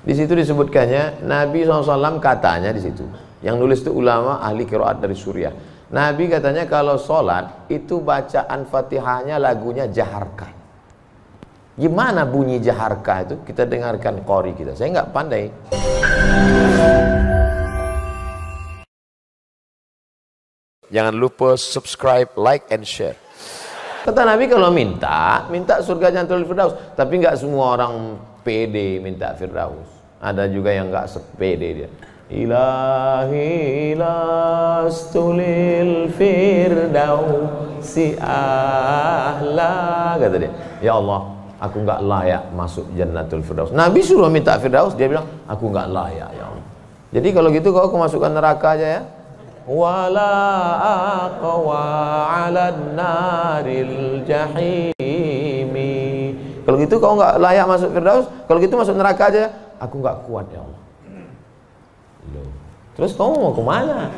Di situ disebutkannya Nabi SAW katanya di situ. Yang nulis itu ulama ahli qiraat dari Suriah. Nabi katanya kalau sholat itu bacaan Fatihahnya lagunya jaharkah. Gimana bunyi jaharkah itu? Kita dengarkan qori kita. Saya nggak pandai. Jangan lupa subscribe, like, and share. Kata Nabi kalau minta surga Jannatul Firdaus. Tapi nggak semua orang pede minta Firdaus. Ada juga yang nggak sepede dia. Ilahi lastulil firdausi ahla, kata dia. Ya Allah, aku nggak layak masuk Jannatul Firdaus. Nabi suruh minta Firdaus, dia bilang aku nggak layak ya Allah. Jadi kalau gitu kau masukkan neraka aja ya. Wala aqwa 'alan naril jahimi. Kalau gitu kau nggak layak masuk Firdaus, kalau gitu masuk neraka aja. Aku nggak kuat ya Allah. Loh. Terus kamu mau kemana?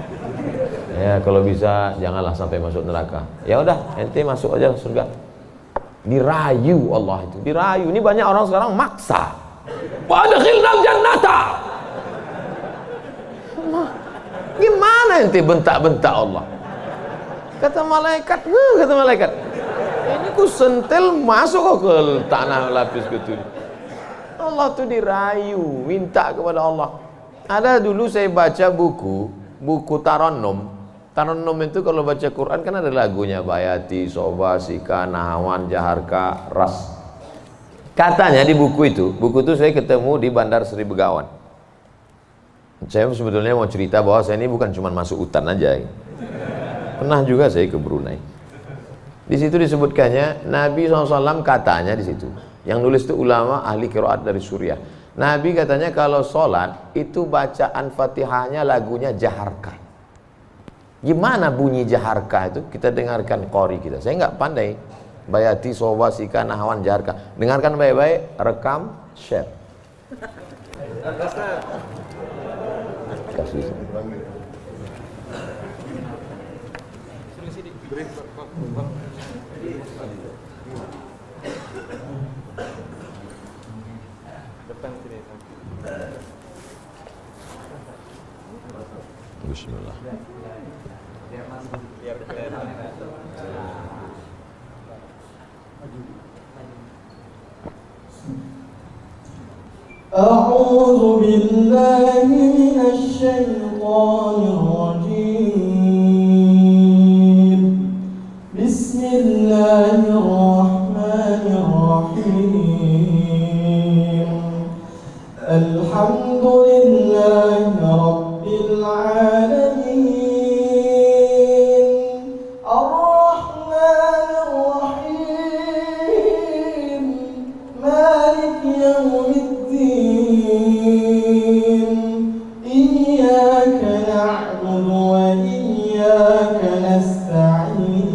Ya kalau bisa janganlah sampai masuk neraka. Ya udah, ente masuk aja surga. Dirayu Allah itu, dirayu. Ini banyak orang sekarang maksa. Wa adkhilnal jannata. Gimana ente bentak-bentak Allah? Kata malaikat, ini ku sentil masuk ke tanah lapis ketujuh. Allah tuh dirayu, minta kepada Allah. Ada dulu saya baca buku Tarannum. Tarannum itu kalau baca Quran kan ada lagunya, Bayati, Soba, Sika, Nahawan, Jaharka, Ras. Katanya di buku itu saya ketemu di Bandar Seri Begawan. Saya sebetulnya mau cerita bahwa saya ini bukan cuma masuk hutan aja. Pernah juga saya ke Brunei. Di situ disebutkannya Nabi SAW katanya di situ. Yang nulis itu ulama ahli qiraat dari Suriah. Nabi katanya kalau sholat itu bacaan Fatihahnya lagunya jaharkah. Gimana bunyi jaharkah itu? Kita dengarkan qori kita. Saya nggak pandai. Bayati, Soba, Sika, Nahawan, jaharkah. Dengarkan baik-baik, rekam, share. Kasih. Bismillah. أعوذ بالله من الشيطان الرجيم. بسم الله الرحمن الرحيم. الحمد لله رب العالمين. الرحمن الرحيم. مالك يوم إياك نعبد وإياك نستعين.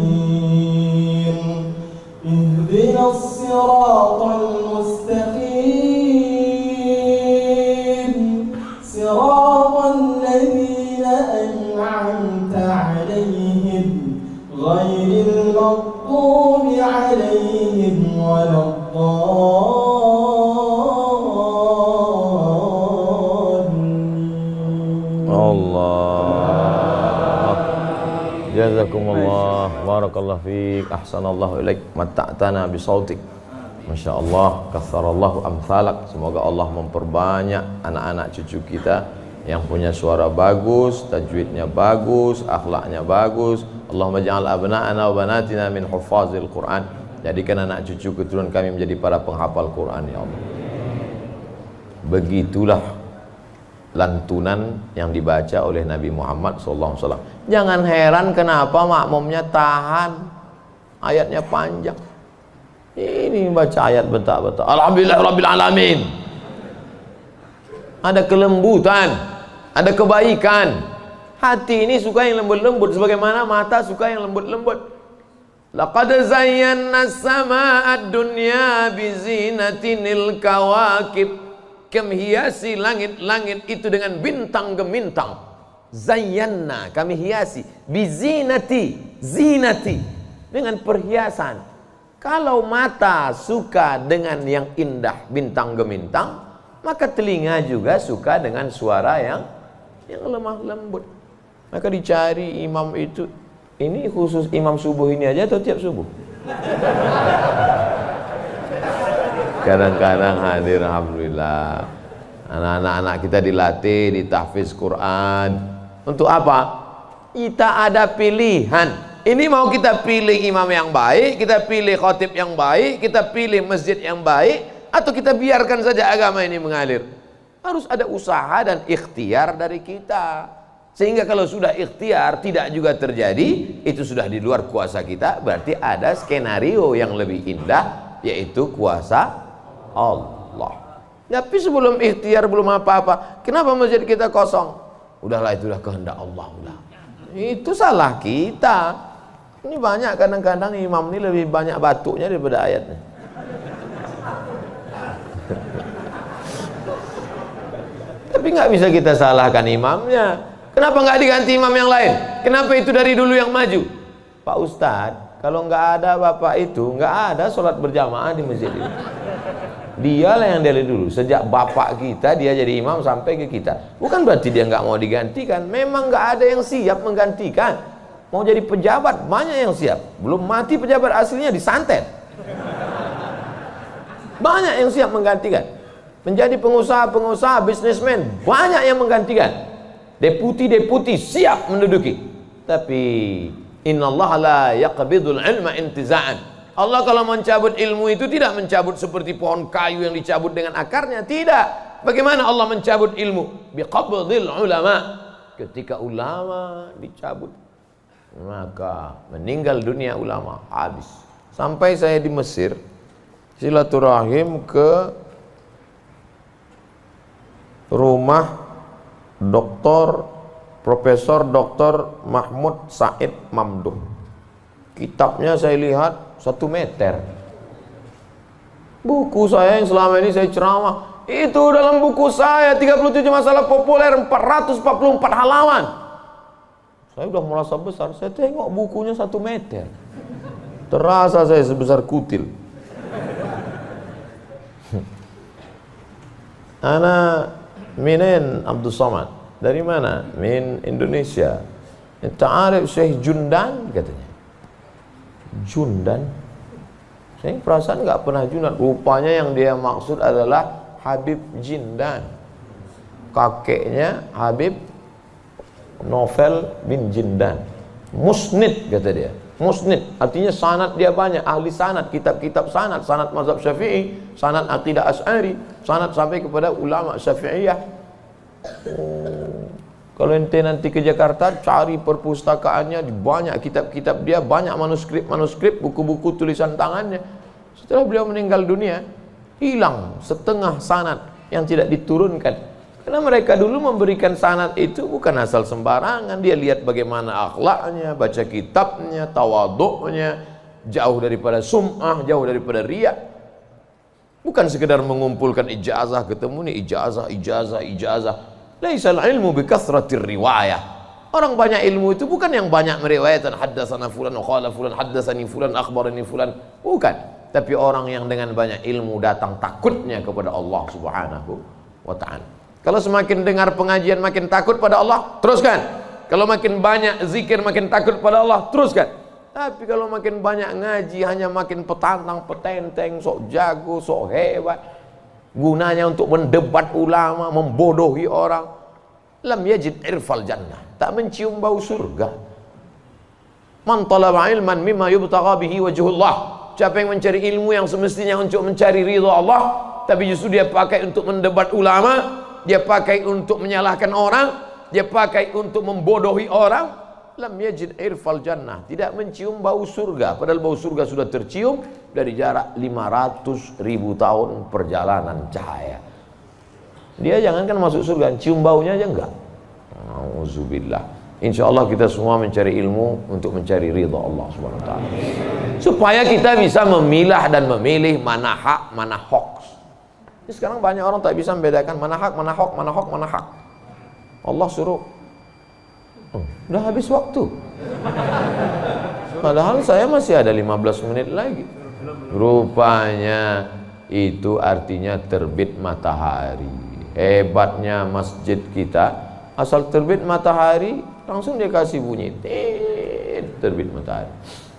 اهدنا الصراط المستقيم. صراط الذين أنعمت عليهم غير المغضوب عليهم ولا Jazakumullah, barakallahu fiik, ahsanallahu ilaik, matta'tana bisautik. Masya Allah, katsarallahu amsalak. Semoga Allah memperbanyak anak-anak cucu kita yang punya suara bagus, tajwidnya bagus, akhlaknya bagus. Allahumma ja'al abna'ana wa banatina min hufazil Quran. Jadikan anak cucu keturunan kami menjadi para penghafal Quran ya Allah. Begitulah lantunan yang dibaca oleh Nabi Muhammad SAW. Jangan heran kenapa makmumnya tahan, ayatnya panjang. Ini baca ayat bentak-bentak. Alhamdulillah Rabbil Alamin. Ada kelembutan, ada kebaikan. Hati ini suka yang lembut-lembut, sebagaimana mata suka yang lembut-lembut. Laqad zayyana as-samaa'a ad-dunya bizinatinil kawakib. Kami hiasi langit-langit itu dengan bintang gemintang. Zayyana, kami hiasi. Bizinati, zinati, dengan perhiasan. Kalau mata suka dengan yang indah, bintang gemintang, maka telinga juga suka dengan suara yang lemah lembut. Maka dicari imam itu, ini khusus imam subuh ini aja atau tiap subuh? Kadang-kadang hadir, alhamdulillah. Anak-anak kita dilatih, ditahfiz Quran. Untuk apa? Kita ada pilihan. Ini mau kita pilih imam yang baik, kita pilih khatib yang baik, kita pilih masjid yang baik, atau kita biarkan saja agama ini mengalir. Harus ada usaha dan ikhtiar dari kita. Sehingga kalau sudah ikhtiar tidak juga terjadi, itu sudah di luar kuasa kita. Berarti ada skenario yang lebih indah, yaitu kuasa Allah. Tapi sebelum ikhtiar, belum apa-apa, kenapa masjid kita kosong? Udahlah, itu udah kehendak Allah. Udah. Itu salah kita. Ini banyak kadang-kadang imam ini lebih banyak batuknya daripada ayatnya. Tapi nggak bisa kita salahkan imamnya. Kenapa nggak diganti imam yang lain? Kenapa itu dari dulu yang maju? Pak Ustadz, kalau nggak ada bapak itu, nggak ada sholat berjamaah di masjid ini. Dialah yang dari dulu. Sejak bapak kita, dia jadi imam sampai ke kita. Bukan berarti dia nggak mau digantikan. Memang nggak ada yang siap menggantikan. Mau jadi pejabat, banyak yang siap. Belum mati pejabat aslinya disantet. Banyak yang siap menggantikan. Menjadi pengusaha-pengusaha, bisnismen, banyak yang menggantikan. Deputi-deputi siap menduduki. Tapi innallaha la yaqbidul ilma intiza'an. Allah kalau mencabut ilmu itu tidak mencabut seperti pohon kayu yang dicabut dengan akarnya. Tidak. Bagaimana Allah mencabut ilmu? Biqabdil ulama. Ketika ulama dicabut, maka meninggal dunia ulama, habis. Sampai saya di Mesir silaturahim ke rumah Profesor Dr. Mahmud Said Mamduh. Kitabnya saya lihat 1 meter. Buku saya yang selama ini saya ceramah, itu dalam buku saya 37 masalah populer, 444 halaman. Saya udah merasa besar, saya tengok bukunya 1 meter. Terasa saya sebesar kutil. Ana minen Abdul Somad. Dari mana? Min Indonesia. Ta'arif Syekh Jundan katanya. Jundan? Saya perasaan nggak pernah Jundan. Rupanya yang dia maksud adalah Habib Jindan. Kakeknya Habib Novel bin Jindan. Musnid kata dia. Musnid artinya sanad dia banyak, ahli sanad, kitab-kitab sanad, sanad mazhab Syafi'i, sanad aqidah Asy'ari, sanad sampai kepada ulama Syafi'iyah. Kalau ente nanti ke Jakarta cari perpustakaannya, banyak kitab-kitab dia, banyak manuskrip, buku-buku tulisan tangannya. Setelah beliau meninggal dunia, hilang setengah sanad yang tidak diturunkan. Karena mereka dulu memberikan sanad itu bukan asal sembarangan. Dia lihat bagaimana akhlaknya, baca kitabnya, tawaduknya, jauh daripada sum'ah, jauh daripada riya. Bukan sekedar mengumpulkan ijazah, ketemu nih ijazah. Laisal ilmu bikasratir riwayah. Orang banyak ilmu itu bukan yang banyak meriwayatkan haddatsana fulan wa qala fulan haddatsani fulan akhbarani fulan. Bukan. Tapi orang yang dengan banyak ilmu datang takutnya kepada Allah Subhanahu wa ta'ala. Kalau semakin dengar pengajian makin takut pada Allah, teruskan. Kalau makin banyak zikir makin takut pada Allah, teruskan. Tapi kalau makin banyak ngaji hanya makin petantang, petenteng, sok jago, sok hebat. Gunanya untuk mendebat ulama, membodohi orang. Lam yajid irfal jannah. Tak mencium bau surga. Man talaba ilman mimma yubtagha bihi wajhullah. Siapa yang mencari ilmu yang semestinya untuk mencari ridha Allah, tapi justru dia pakai untuk mendebat ulama, dia pakai untuk menyalahkan orang, dia pakai untuk membodohi orang, lam yajid irfal jannah, tidak mencium bau surga. Padahal bau surga sudah tercium dari jarak 500.000 tahun perjalanan cahaya. Dia jangankan masuk surga, cium baunya aja enggak. Auzubillah. Insyaallah kita semua mencari ilmu untuk mencari ridha Allah Subhanahu wa taala. Supaya kita bisa memilah dan memilih mana hak, mana hoax. Sekarang banyak orang tak bisa membedakan mana hak, mana hoax, mana hoax, mana hak. Allah suruh, udah habis waktu. Padahal saya masih ada 15 menit lagi. Rupanya itu artinya terbit matahari. Hebatnya masjid kita, asal terbit matahari langsung dia kasih bunyi, terbit matahari.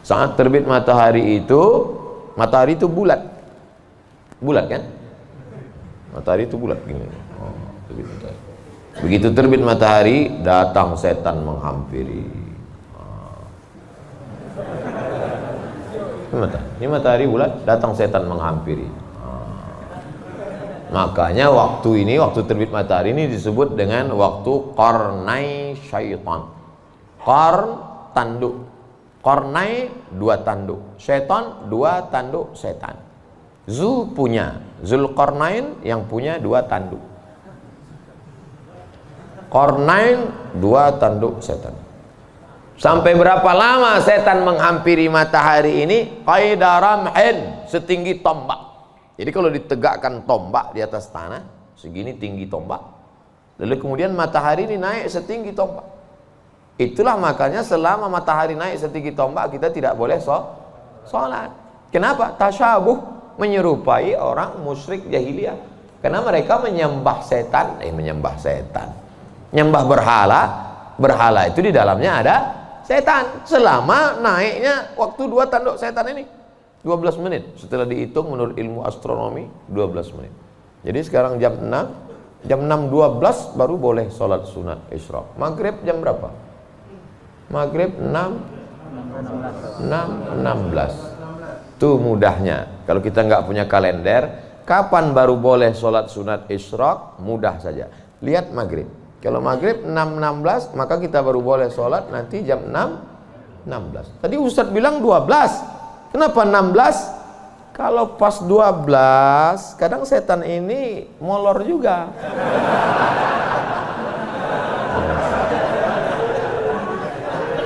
Saat terbit matahari itu bulat, bulat kan? Matahari itu bulat gini. Oh, terbit matahari. Begitu terbit matahari, datang setan menghampiri. Ini matahari bulat, datang setan menghampiri. Makanya waktu ini, waktu terbit matahari ini disebut dengan waktu qarnai syaitan. Qarn, tanduk. Qarnai, dua tanduk. Syaitan, dua tanduk setan. Zu punya, Zulqarnain yang punya dua tanduk. Qarnain, dua tanduk setan. Sampai berapa lama setan menghampiri matahari ini? Qaidaramhin, setinggi tombak. Jadi kalau ditegakkan tombak di atas tanah, segini tinggi tombak, lalu kemudian matahari ini naik setinggi tombak. Itulah makanya selama matahari naik setinggi tombak, kita tidak boleh sholat. Kenapa? Tasyabuh, menyerupai orang musyrik jahiliyah. Karena mereka menyembah setan, menyembah berhala. Berhala itu di dalamnya ada setan. Selama naiknya waktu dua tanduk setan ini 12 menit, setelah dihitung menurut ilmu astronomi 12 menit. Jadi sekarang jam 6.12 baru boleh sholat sunat isyraq. Maghrib jam berapa? Maghrib 6.16. Tuh mudahnya. Kalau kita nggak punya kalender, kapan baru boleh sholat sunat isyraq? Mudah saja. Lihat maghrib. Kalau maghrib 6.16, maka kita baru boleh sholat nanti jam 6.16. Tadi Ustadz bilang 12. Kenapa 16? Kalau pas 12, kadang setan ini molor juga.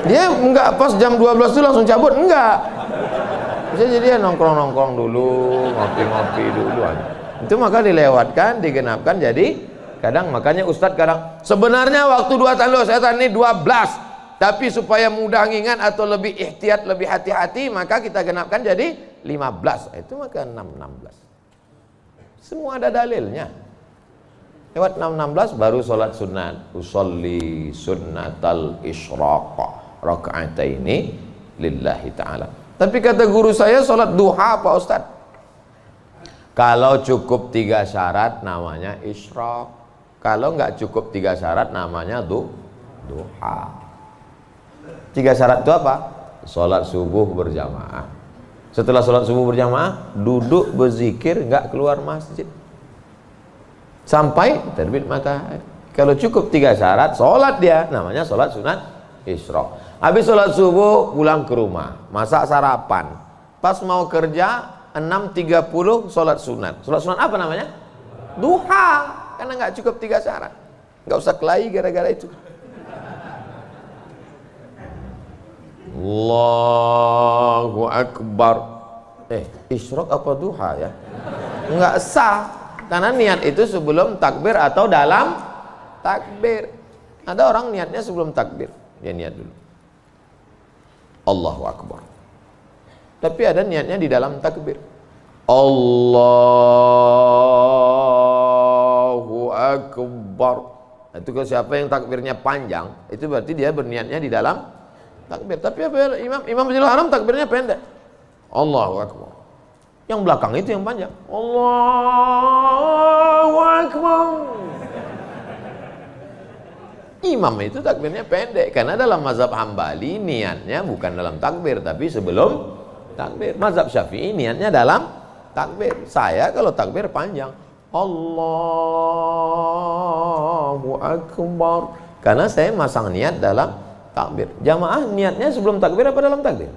Dia enggak pas jam 12 itu langsung cabut, enggak. Bisa jadi dia nongkrong-nongkrong dulu, ngopi-ngopi dulu aja. Itu maka dilewatkan, digenapkan, jadi kadang makanya Ustadz kadang sebenarnya waktu dua tanduk setan ini 12. Tapi supaya mudah ngingat atau lebih ihtiyat, lebih hati-hati, maka kita genapkan jadi 15. Itu maka 6.16. Semua ada dalilnya. Lewat 6.16 baru sholat sunat. Usolli sunnatal isyraq raka'ataini lillahi ta'ala. Tapi kata guru saya sholat duha Pak Ustadz. Kalau cukup 3 syarat namanya isyraq. Kalau nggak cukup 3 syarat namanya duha. 3 syarat itu apa? Sholat subuh berjamaah. Setelah sholat subuh berjamaah, duduk berzikir, nggak keluar masjid sampai terbit matahari. Kalau cukup 3 syarat, sholat dia, namanya sholat sunat isyraq. Habis sholat subuh, pulang ke rumah, masak sarapan. Pas mau kerja, 6.30 sholat sunat. Sholat sunat apa namanya? Duha. Karena nggak cukup 3 syarat. Nggak usah kelahi gara-gara itu. Allahu Akbar. Isyraq apa duha ya? Enggak sah. Karena niat itu sebelum takbir atau dalam takbir. Ada orang niatnya sebelum takbir, dia niat dulu Allahu Akbar. Tapi ada niatnya di dalam takbir. Allahu Akbar. Itu kalau siapa yang takbirnya panjang, itu berarti dia berniatnya di dalam takbir. Tapi apa Imam Masjidil Haram takbirnya pendek. Allahu Akbar. Yang belakang itu yang panjang. Allahu Akbar. Imam itu takbirnya pendek karena dalam mazhab Hambali niatnya bukan dalam takbir tapi sebelum takbir. Mazhab Syafi'i niatnya dalam takbir. Saya kalau takbir panjang. Allahu Akbar. Karena saya masang niat dalam takbir. Jamaah niatnya sebelum takbir apa dalam takbir?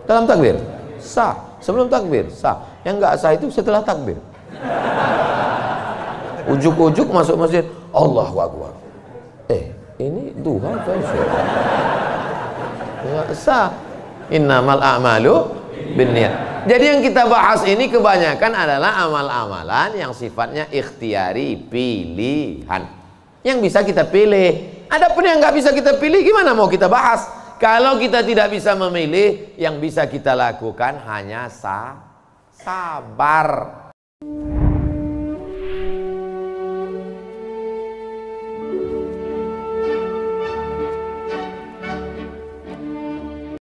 Dalam takbir. Sah. Sebelum takbir sah. Yang enggak sah itu setelah takbir. Ujuk-ujuk masuk masjid, Allahu Akbar. Ini duha atau syaitan? Enggak sah. Innamal a'malu binniyat. Jadi yang kita bahas ini kebanyakan adalah amal-amalan yang sifatnya ikhtiari, pilihan. Yang bisa kita pilih. Adapun yang nggak bisa kita pilih, gimana mau kita bahas? Kalau kita tidak bisa memilih, yang bisa kita lakukan hanya sabar.